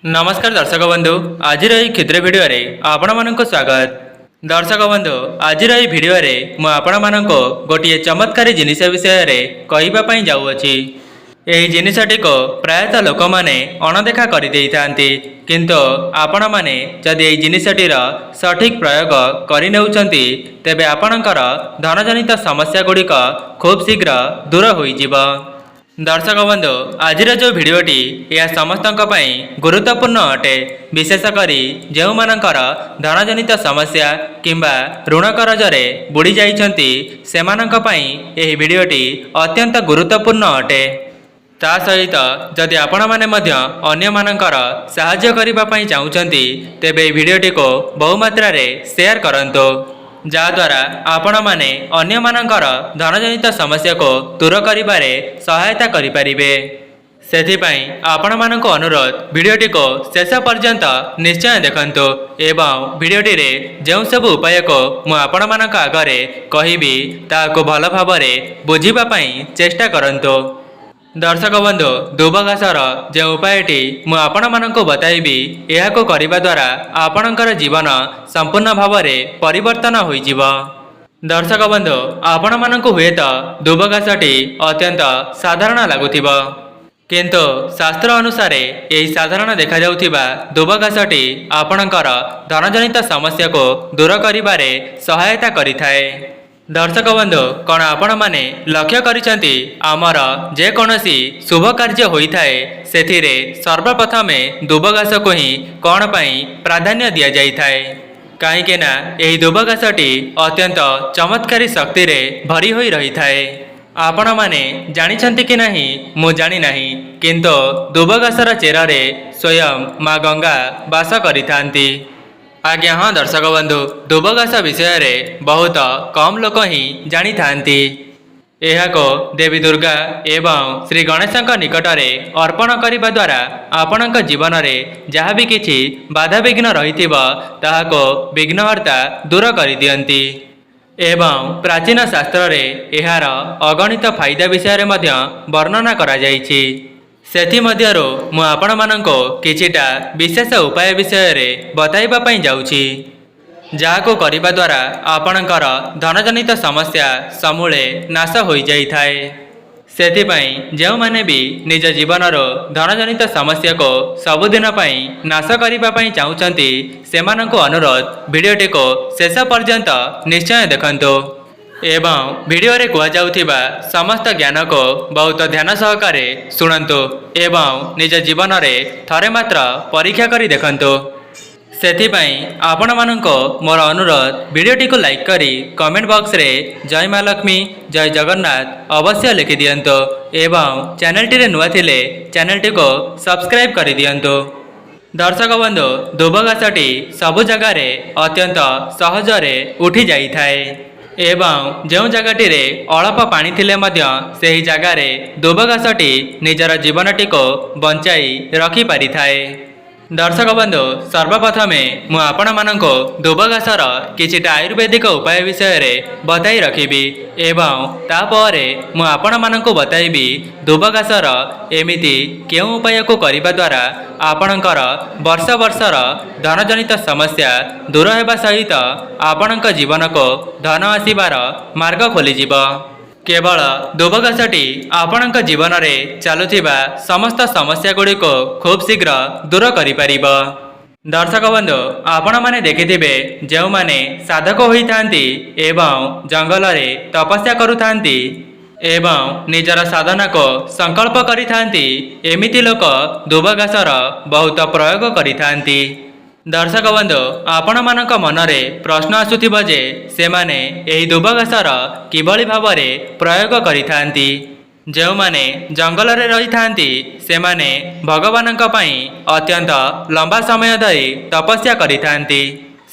नमस्कार दर्शक बंधु आज क्षुद्र भिडियो आपण मानक स्वागत। दर्शक बंधु आज भिडियो मुझे गोटे चमत्कारी जिनिस विषय कहवाई जाऊँगी। यही जिनिसटी को प्रायतः लोक मैंने अणदेखा कर किंतु आपण मैंने जदि यही जिनिसटीर सठिक प्रयोग करने तेबे आपणकर धनजनित समस्या गुड़िक खूब शीघ्र दूर हो। दर्शक बंधु आज जो भिडियोटी यह समस्त गुरुत्वपूर्ण अटे, विशेषकर जो मानकर धनजनित समस्या किंबा ऋण करजरे बुड़ी जाइछंती सेमानंक पई यह भिडियोटी अत्यंत गुरुत्वपूर्ण अटे। ता सहित जदि आपण माने मध्य अन्य मानकर सहाय्य करिबा पई चाहुचंती तेबे भिडियोटी को बहुमात्रा रे शेयर करंतो, जहाद्वारा आपण माने अन्य मानकर धनजनित समस्या को दूर करिबारे सहायता करिपारिबे। सेथिपाई आपण मानक अनुरोध भिडियोटी को शेष पर्यंत निश्चय देखंतु एवं भिडियोटी रे जो सब उपाय को मु आपण मानक आगरे कहिबी ताको भल भाबरे बुझिबा पई चेष्टा करंतु। दर्शक बंधु दुबघासर जो उपायटी मु आपण मानक बताइबी यह को करिबा द्वारा आपणकर जीवन संपूर्ण भाव में परिवर्तन होइजिब। दर्शक बंधु आपण मानक हुए तो दुबघासटी अत्यंत साधारण लगुथिबो, किंतु शास्त्र अनुसार यही साधारण देखा जाउथिबा दुबघासटी आपणकर धनजनित समस्या को दूर करिबारे सहायता करिथाए। दर्शक बंधु कौन आपण माने लक्ष्य करिसंती आमर जेकोसी शुभ कार्य होइथाए सेथिरे सर्वप्रथमे दुबघास को ही कौन पाई प्राधान्य दिया जाइथाए, कहीं ना यही दुबघासटी अत्यंत चमत्कारी शक्ति रे भरी होई रही थाए। आपण माने जानिछंती कि नहीं मु जानी नहीं, किंतु दुबघासर चेरारे स्वयं माँ गंगा वास करिथांती। आज्ञा हाँ दर्शक बंधु दुबघास विषय रे बहुत कम लोक ही जानी थांती। यह को देवी दुर्गा एवं श्री गणेश निकट में अर्पण करने द्वारा आपणक जीवन में जहाँ भी किछि बाधा विघ्न रही ताहाको विघ्नहर्ता दूर कर दियंती एवं प्राचीन शास्त्र रे एहार अगणित फायदा विषय में वर्णना करा जाइछि। सेथि मध्यरु मु आपण माननको किछिटा विशेष उपाय विषय रे बताइबा पई जाउछि, जाको करिबा द्वारा आपणकर धनजनित समस्या समूले नाश होई जाइथाए। सेथिपाई जो माने भी निज जीवनरो धनजनित समस्या को सबुदिन पई नाश करिबा पई चाहुचंती सेमाननको अनुरोध भिडियोटी को शेष पर्यंत निश्चय देखंतु एवं भिडियो रे कुआ जाउथिबा समस्त ज्ञान को बहुत ध्यान सहकारे शुणंतु एवं निज जीवन रे थरे मात्र परीक्षा करी देखंतु। सेथिपाई आपण माननको मोर अनुरोध भिडियोटी को लाइक करी कमेंट बॉक्स रे जय माँ लक्ष्मी जय जगन्नाथ अवश्य लिखि दियंतु एवं चैनलटी रे नुआ थिले चैनलटी को सब्सक्राइब करि दियंतु। दर्शक बंधु दुबघासटी सबु जगह रे अत्यंत सहजरे उठी जाइथाए एवं जो जगटी रे अल्प पानी थिले मध्य सेही जगार रे दुबघासटी निजर जीवनटी को बंचाई रखि पारिथाए। दर्शक बंधु सर्वप्रथमे मु आपण माननको दुबघासर किछिटा आयुर्वेदिक उपाय विषय रे बताई रखिबी एवं तापरे मु आपण माननको बताइबी दुबघासर एमिति केउ उपाय को करिबा द्वारा आपणकर वर्ष वर्षर धनजनित समस्या दूर हेबा सहित आपणक जीवन को धन आसीबार मार्ग खोलीजिब। केवल दुबघासटी आपणक जीवन रे चलुथिबा समस्त समस्या गुड़ी को खूब शीघ्र दूर करिपारिब। दर्शक बंधु आपण माने देखिथिबे जो माने साधक होइथांती एवं जंगल रे तपस्या करुथांती एवं निजर साधना को संकल्प करिथांती एमिति लोक दुबघासर बहुत प्रयोग करिथांती। दर्शक बंधु आपण मानक मनरे प्रश्न आसुथिबो जे सेमाने एही दुबघासर किभଳି भाबरे प्रयोग करिथांती। जो माने जंगल रे रही थांती सेमाने भगवानक पई अत्यंत लंबा समय धरी तपस्या करिथांती।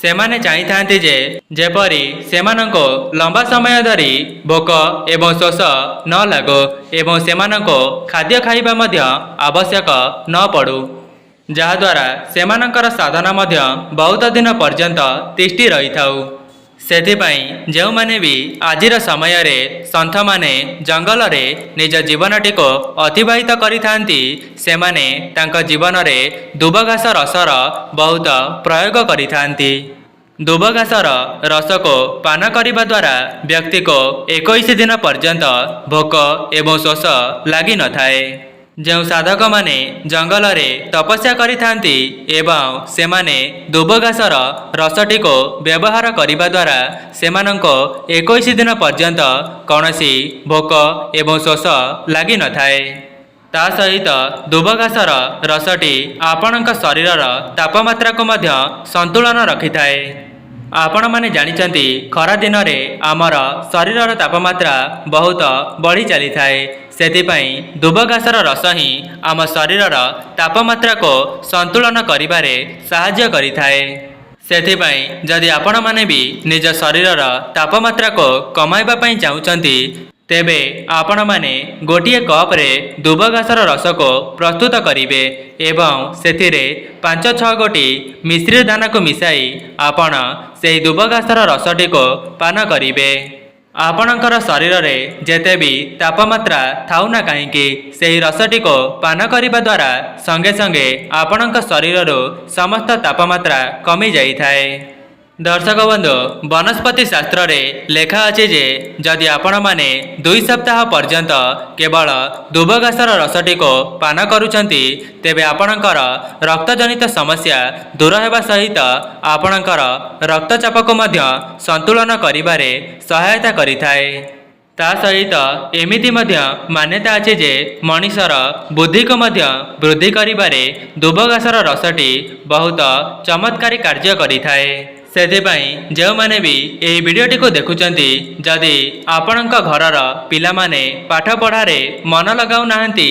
सेमाने चाहिथांती जे जेपरी सेमानको लंबा समय धरी भोक एवं शोष न लागो एवं सेमानको खाद्य खाइबा मध्य आवश्यक न पड़ू, जहाद्वारा सेमानकर साधना मध्य बहुत दिन पर्यंत तिष्टि रही थाउ। ସେଥିପାଇଁ ଯେଉଁମାନେ ବି ଆଜିର ସମୟରେ ସନ୍ଥମାନେ ଜଙ୍ଗଲରେ ନିଜ ଜୀବନଟିକୁ ଅତିବାହିତ କରିଥାନ୍ତି, ସେମାନେ ତାଙ୍କ ଜୀବନରେ ଦୁବଘାସ ରସର ବହୁତ ପ୍ରୟୋଗ କରିଥାନ୍ତି। ଦୁବଘାସର ରସକୁ ପାନ କରିବା ଦ୍ୱାରା ବ୍ୟକ୍ତିକୁ 21 ଦିନ ପର୍ଯ୍ୟନ୍ତ ଭୋକ ଏବଂ ଶୋଷ ଲାଗିନଥାଏ। ଯେଉଁ ସାଧକମାନେ ଜଙ୍ଗଲରେ ତପସ୍ୟା କରିଥାନ୍ତି ଏବଂ ସେମାନେ ଦୁବଘାସର ରସଟିକୁ ବ୍ୟବହାର କରିବା ଦ୍ୱାରା ସେମାନଙ୍କୁ 21 ଦିନ ପର୍ଯ୍ୟନ୍ତ କୌଣସି ଭୋକ ଏବଂ ଶୋଷ ଲାଗିନଥାଏ। ତା ସହିତ ଦୁବଘାସର ରସଟି ଆପଣଙ୍କ ଶରୀରର ତାପମାତ୍ରାକୁ ମଧ୍ୟ ସନ୍ତୁଳନ ରଖିଥାଏ। ଆପଣମାନେ ଜାଣିଛନ୍ତି ଖରାଦିନରେ ଆମର ଶରୀରର ତାପମାତ୍ରା ବହୁତ ବଢ଼ି ଚାଲିଥାଏ। ସେଥିପାଇଁ ଦୁବଘାସର ରସ ହିଁ ଆମ ଶରୀରର ତାପମାତ୍ରାକୁ ସନ୍ତୁଳନ କରିବାରେ ସାହାଯ୍ୟ କରିଥାଏ। ସେଥିପାଇଁ ଯଦି ଆପଣମାନେ ବି ନିଜ ଶରୀରର ତାପମାତ୍ରାକୁ କମାଇବା ପାଇଁ ଚାହୁଁଛନ୍ତି, ତେବେ ଆପଣମାନେ ଗୋଟିଏ କପ୍ରେ ଦୁବଘାସର ରସକୁ ପ୍ରସ୍ତୁତ କରିବେ ଏବଂ ସେଥିରେ 5-6 ଗୋଟି ମିଶ୍ରି ଦାନାକୁ ମିଶାଇ ଆପଣ ସେହି ଦୁବଘାସର ରସଟିକୁ ପାନ କରିବେ। ଆପଣଙ୍କର ଶରୀରରେ ଯେତେ ବି ତାପମାତ୍ରା ଥାଉ ନା କାହିଁକି, ସେହି ରସଟିକୁ ପାନ କରିବା ଦ୍ୱାରା ସଙ୍ଗେ ସଙ୍ଗେ ଆପଣଙ୍କ ଶରୀରରୁ ସମସ୍ତ ତାପମାତ୍ରା କମି ଯାଇଥାଏ। ଦର୍ଶକ ବନ୍ଧୁ, ବନସ୍ପତି ଶାସ୍ତ୍ରରେ ଲେଖା ଅଛି ଯେ ଯଦି ଆପଣମାନେ 2 ସପ୍ତାହ ପର୍ଯ୍ୟନ୍ତ କେବଳ ଦୁବଘାସର ରସଟିକୁ ପାନ କରୁଛନ୍ତି, ତେବେ ଆପଣଙ୍କର ରକ୍ତଜନିତ ସମସ୍ୟା ଦୂର ହେବା ସହିତ ଆପଣଙ୍କର ରକ୍ତଚାପକୁ ମଧ୍ୟ ସନ୍ତୁଳନ କରିବାରେ ସହାୟତା କରିଥାଏ। ତା ସହିତ ଏମିତି ମଧ୍ୟ ମାନ୍ୟତା ଅଛି ଯେ ମଣିଷର ବୁଦ୍ଧିକୁ ମଧ୍ୟ ବୃଦ୍ଧି କରିବାରେ ଦୁବଘାସର ରସଟି ବହୁତ ଚମତ୍କାରୀ କାର୍ଯ୍ୟ କରିଥାଏ। ସେଥିପାଇଁ ଯେଉଁମାନେ ବି ଏହି ଭିଡ଼ିଓଟିକୁ ଦେଖୁଛନ୍ତି, ଯଦି ଆପଣଙ୍କ ଘରର ପିଲାମାନେ ପାଠପଢ଼ାରେ ମନ ଲଗାଉନାହାନ୍ତି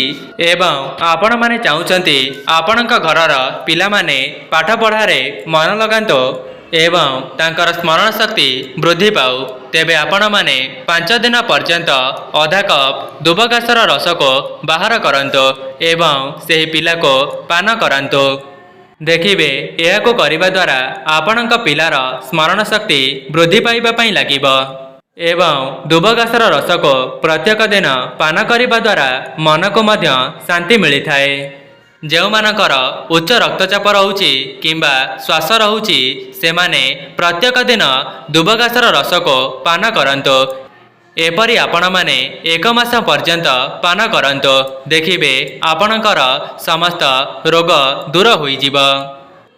ଏବଂ ଆପଣମାନେ ଚାହୁଁଛନ୍ତି ଆପଣଙ୍କ ଘରର ପିଲାମାନେ ପାଠପଢ଼ାରେ ମନ ଲଗାନ୍ତୁ ଏବଂ ତାଙ୍କର ସ୍ମରଣ ଶକ୍ତି ବୃଦ୍ଧି ପାଉ, ତେବେ ଆପଣମାନେ 5 ଦିନ ପର୍ଯ୍ୟନ୍ତ ଅଧା କପ୍ ଦୁବଘାସର ରସକୁ ବାହାର କରନ୍ତୁ ଏବଂ ସେହି ପିଲାକୁ ପାନ କରାନ୍ତୁ। ଦେଖିବେ, ଏହାକୁ କରିବା ଦ୍ୱାରା ଆପଣଙ୍କ ପିଲାର ସ୍ମରଣ ଶକ୍ତି ବୃଦ୍ଧି ପାଇବା ପାଇଁ ଲାଗିବ ଏବଂ ଦୁବଘାସର ରସକୁ ପ୍ରତ୍ୟେକ ଦିନ ପାନ କରିବା ଦ୍ୱାରା ମନକୁ ମଧ୍ୟ ଶାନ୍ତି ମିଳିଥାଏ। ଯେଉଁମାନଙ୍କର ଉଚ୍ଚ ରକ୍ତଚାପ ରହୁଛି କିମ୍ବା ଶ୍ୱାସ ରହୁଛି, ସେମାନେ ପ୍ରତ୍ୟେକ ଦିନ ଦୁବଘାସର ରସକୁ ପାନ କରନ୍ତୁ। ଏପରି ଆପଣମାନେ 1 ମାସ ପର୍ଯ୍ୟନ୍ତ ପାନ କରନ୍ତୁ। ଦେଖିବେ ଆପଣଙ୍କର ସମସ୍ତ ରୋଗ ଦୂର ହୋଇଯିବ।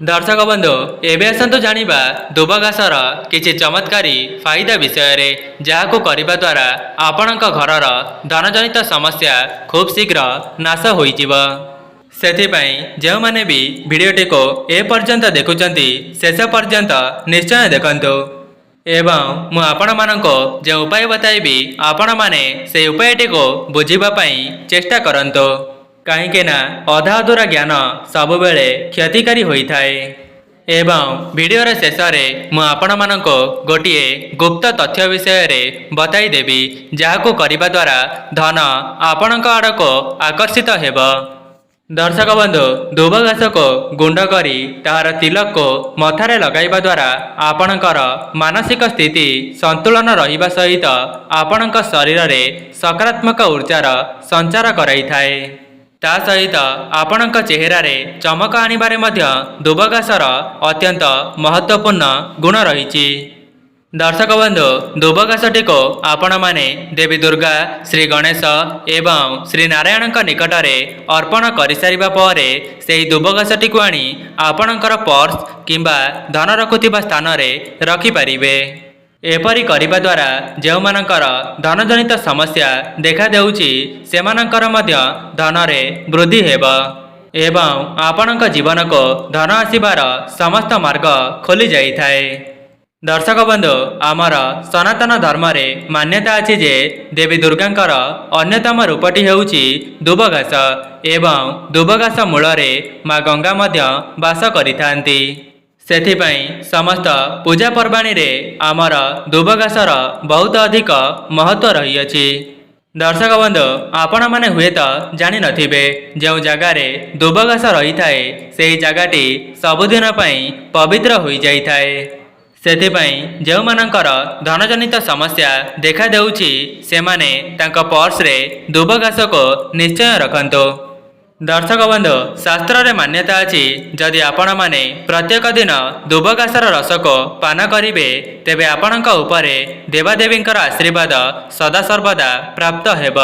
ଦର୍ଶକ ବନ୍ଧୁ, ଏବେ ଆସନ୍ତୁ ଜାଣିବା ଦୁବଘାସର କିଛି ଚମତ୍କାରୀ ଫାଇଦା ବିଷୟରେ, ଯାହାକୁ କରିବା ଦ୍ୱାରା ଆପଣଙ୍କ ଘରର ଧନଜନିତ ସମସ୍ୟା ଖୁବ୍ ଶୀଘ୍ର ନାଶ ହୋଇଯିବ। ସେଥିପାଇଁ ଯେଉଁମାନେ ବି ଭିଡ଼ିଓଟିକୁ ଏ ପର୍ଯ୍ୟନ୍ତ ଦେଖୁଛନ୍ତି, ଶେଷ ପର୍ଯ୍ୟନ୍ତ ନିଶ୍ଚୟ ଦେଖନ୍ତୁ ଏବଂ ମୁଁ ଆପଣମାନଙ୍କୁ ଯେଉଁ ଉପାୟ ବତାଇବି, ଆପଣମାନେ ସେହି ଉପାୟଟିକୁ ବୁଝିବା ପାଇଁ ଚେଷ୍ଟା କରନ୍ତୁ। କାହିଁକି ନା ଅଧା ଅଧୁରା ଜ୍ଞାନ ସବୁବେଳେ କ୍ଷତିକାରୀ ହୋଇଥାଏ। ଏବଂ ଭିଡ଼ିଓର ଶେଷରେ ମୁଁ ଆପଣମାନଙ୍କୁ ଗୋଟିଏ ଗୁପ୍ତ ତଥ୍ୟ ବିଷୟରେ ବତାଇଦେବି, ଯାହାକୁ କରିବା ଦ୍ୱାରା ଧନ ଆପଣଙ୍କ ଆଡ଼କୁ ଆକର୍ଷିତ ହେବ। ଦର୍ଶକ ବନ୍ଧୁ, ଦୁବଘାସକୁ ଗୁଣ୍ଡ କରି ତାହାର ତିଲକକୁ ମଥାରେ ଲଗାଇବା ଦ୍ୱାରା ଆପଣଙ୍କର ମାନସିକ ସ୍ଥିତି ସନ୍ତୁଳନ ରହିବା ସହିତ ଆପଣଙ୍କ ଶରୀରରେ ସକାରାତ୍ମକ ଉର୍ଜାର ସଞ୍ଚାର କରାଇଥାଏ। ତା ସହିତ ଆପଣଙ୍କ ଚେହେରାରେ ଚମକ ଆଣିବାରେ ମଧ୍ୟ ଦୁବଘାସର ଅତ୍ୟନ୍ତ ମହତ୍ତ୍ୱପୂର୍ଣ୍ଣ ଗୁଣ ରହିଛି। ଦର୍ଶକ ବନ୍ଧୁ, ଦୁବଘାସଟିକୁ ଆପଣମାନେ ଦେବୀ ଦୁର୍ଗା, ଶ୍ରୀ ଗଣେଶ ଏବଂ ଶ୍ରୀ ନାରାୟଣଙ୍କ ନିକଟରେ ଅର୍ପଣ କରିସାରିବା ପରେ ସେହି ଦୁବଘାସଟିକୁ ଆଣି ଆପଣଙ୍କର ପର୍ସ କିମ୍ବା ଧନ ରଖୁଥିବା ସ୍ଥାନରେ ରଖିପାରିବେ। ଏପରି କରିବା ଦ୍ୱାରା ଯେଉଁମାନଙ୍କର ଧନଜନିତ ସମସ୍ୟା ଦେଖାଦେଉଛି, ସେମାନଙ୍କର ମଧ୍ୟ ଧନରେ ବୃଦ୍ଧି ହେବ ଏବଂ ଆପଣଙ୍କ ଜୀବନକୁ ଧନ ଆସିବାର ସମସ୍ତ ମାର୍ଗ ଖୋଲି ଯାଇଥାଏ। ଦର୍ଶକ ବନ୍ଧୁ, ଆମର ସନାତନ ଧର୍ମରେ ମାନ୍ୟତା ଅଛି ଯେ ଦେବୀ ଦୁର୍ଗାଙ୍କର ଅନ୍ୟତମ ରୂପଟି ହେଉଛି ଦୁବଘାସ ଏବଂ ଦୁବଘାସ ମୂଳରେ ମା ଗଙ୍ଗା ମଧ୍ୟ ବାସ କରିଥାନ୍ତି। ସେଥିପାଇଁ ସମସ୍ତ ପୂଜା ପର୍ବାଣୀରେ ଆମର ଦୁବଘାସର ବହୁତ ଅଧିକ ମହତ୍ତ୍ୱ ରହିଅଛି। ଦର୍ଶକ ବନ୍ଧୁ, ଆପଣମାନେ ହୁଏତ ଜାଣିନଥିବେ, ଯେଉଁ ଜାଗାରେ ଦୁବଘାସ ରହିଥାଏ ସେହି ଜାଗାଟି ସବୁଦିନ ପାଇଁ ପବିତ୍ର ହୋଇଯାଇଥାଏ। ସେଥିପାଇଁ ଯେଉଁମାନଙ୍କର ଧନଜନିତ ସମସ୍ୟା ଦେଖାଦେଉଛି ସେମାନେ ତାଙ୍କ ପର୍ସରେ ଦୁବ ଘାସକୁ ନିଶ୍ଚୟ ରଖନ୍ତୁ। ଦର୍ଶକ ବନ୍ଧୁ, ଶାସ୍ତ୍ରରେ ମାନ୍ୟତା ଅଛି ଯଦି ଆପଣମାନେ ପ୍ରତ୍ୟେକ ଦିନ ଦୁବ ଘାସର ରସକୁ ପାନ କରିବେ ତେବେ ଆପଣଙ୍କ ଉପରେ ଦେବାଦେବୀଙ୍କର ଆଶୀର୍ବାଦ ସଦାସର୍ବଦା ପ୍ରାପ୍ତ ହେବ।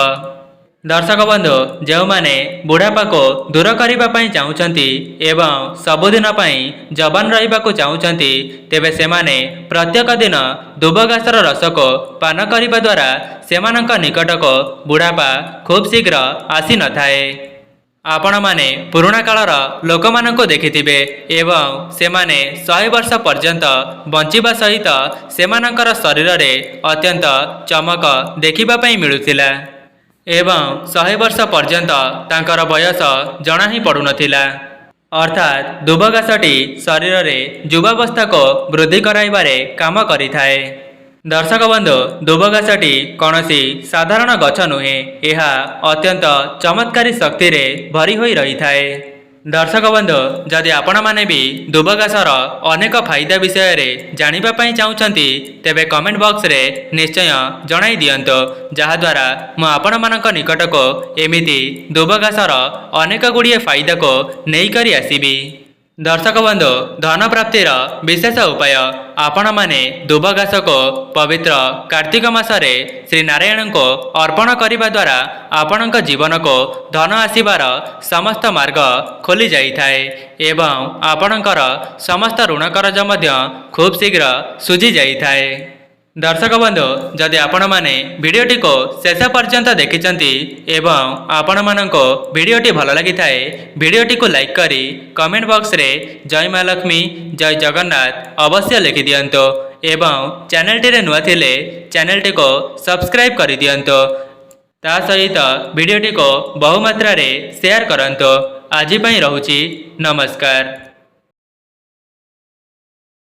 ଦର୍ଶକ ବନ୍ଧୁ, ଯେଉଁମାନେ ବୁଢ଼ାପାକୁ ଦୂର କରିବା ପାଇଁ ଚାହୁଁଛନ୍ତି ଏବଂ ସବୁଦିନ ପାଇଁ ଯବାନ ରହିବାକୁ ଚାହୁଁଛନ୍ତି ତେବେ ସେମାନେ ପ୍ରତ୍ୟେକ ଦିନ ଦୁବ ଘାସର ରସକୁ ପାନ କରିବା ଦ୍ୱାରା ସେମାନଙ୍କ ନିକଟକୁ ବୁଢ଼ାପା ଖୁବ୍ ଶୀଘ୍ର ଆସିନଥାଏ। ଆପଣମାନେ ପୁରୁଣା କାଳର ଲୋକମାନଙ୍କୁ ଦେଖିଥିବେ ଏବଂ ସେମାନେ 100 ବର୍ଷ ପର୍ଯ୍ୟନ୍ତ ବଞ୍ଚିବା ସହିତ ସେମାନଙ୍କର ଶରୀରରେ ଅତ୍ୟନ୍ତ ଚମକ ଦେଖିବା ପାଇଁ ମିଳୁଥିଲା ଏବଂ 100 ବର୍ଷ ପର୍ଯ୍ୟନ୍ତ ତାଙ୍କର ବୟସ ଜଣା ହିଁ ପଡ଼ୁନଥିଲା। ଅର୍ଥାତ୍ ଦୁବ ଘାସଟି ଶରୀରରେ ଯୁବାବସ୍ଥାକୁ ବୃଦ୍ଧି କରାଇବାରେ କାମ କରିଥାଏ। ଦର୍ଶକ ବନ୍ଧୁ, ଦୁବ ଘାସଟି କୌଣସି ସାଧାରଣ ଗଛ ନୁହେଁ, ଏହା ଅତ୍ୟନ୍ତ ଚମତ୍କାରୀ ଶକ୍ତିରେ ଭରି ହୋଇ ରହିଥାଏ। ଦର୍ଶକ ବନ୍ଧୁ, ଯଦି ଆପଣମାନେ ବି ଦୁବ ଘାସର ଅନେକ ଫାଇଦା ବିଷୟରେ ଜାଣିବା ପାଇଁ ଚାହୁଁଛନ୍ତି ତେବେ କମେଣ୍ଟ ବକ୍ସରେ ନିଶ୍ଚୟ ଜଣାଇ ଦିଅନ୍ତୁ, ଯାହାଦ୍ୱାରା ମୁଁ ଆପଣମାନଙ୍କ ନିକଟକୁ ଏମିତି ଦୁବ ଘାସର ଅନେକ ଗୁଡ଼ିଏ ଫାଇଦାକୁ ନେଇକରି ଆସିବି। ଦର୍ଶକ ବନ୍ଧୁ, ଧନ ପ୍ରାପ୍ତିର ବିଶେଷ ଉପାୟ। ଆପଣମାନେ ଦୁବ ଘାସକୁ ପବିତ୍ର କାର୍ତ୍ତିକ ମାସରେ ଶ୍ରୀ ନାରାୟଣଙ୍କୁ ଅର୍ପଣ କରିବା ଦ୍ୱାରା ଆପଣଙ୍କ ଜୀବନକୁ ଧନ ଆସିବାର ସମସ୍ତ ମାର୍ଗ ଖୋଲି ଯାଇଥାଏ ଏବଂ ଆପଣଙ୍କର ସମସ୍ତ ଋଣ କରଜ ମଧ୍ୟ ଖୁବ୍ ଶୀଘ୍ର ଶୁଝି ଯାଇଥାଏ। ଦର୍ଶକ ବନ୍ଧୁ, ଯଦି ଆପଣମାନେ ଭିଡ଼ିଓଟିକୁ ଶେଷ ପର୍ଯ୍ୟନ୍ତ ଦେଖିଛନ୍ତି ଏବଂ ଆପଣମାନଙ୍କୁ ଭିଡ଼ିଓଟି ଭଲ ଲାଗିଥାଏ ଭିଡ଼ିଓଟିକୁ ଲାଇକ୍ କରି କମେଣ୍ଟ ବକ୍ସରେ ଜୟ ମା ଲକ୍ଷ୍ମୀ, ଜୟ ଜଗନ୍ନାଥ ଅବଶ୍ୟ ଲେଖିଦିଅନ୍ତୁ ଏବଂ ଚ୍ୟାନେଲଟିରେ ନୂଆ ଥିଲେ ଚ୍ୟାନେଲଟିକୁ ସବସ୍କ୍ରାଇବ୍ କରିଦିଅନ୍ତୁ। ତା ସହିତ ଭିଡ଼ିଓଟିକୁ ବହୁମାତ୍ରାରେ ସେୟାର କରନ୍ତୁ। ଆଜି ପାଇଁ ରହୁଛି, ନମସ୍କାର।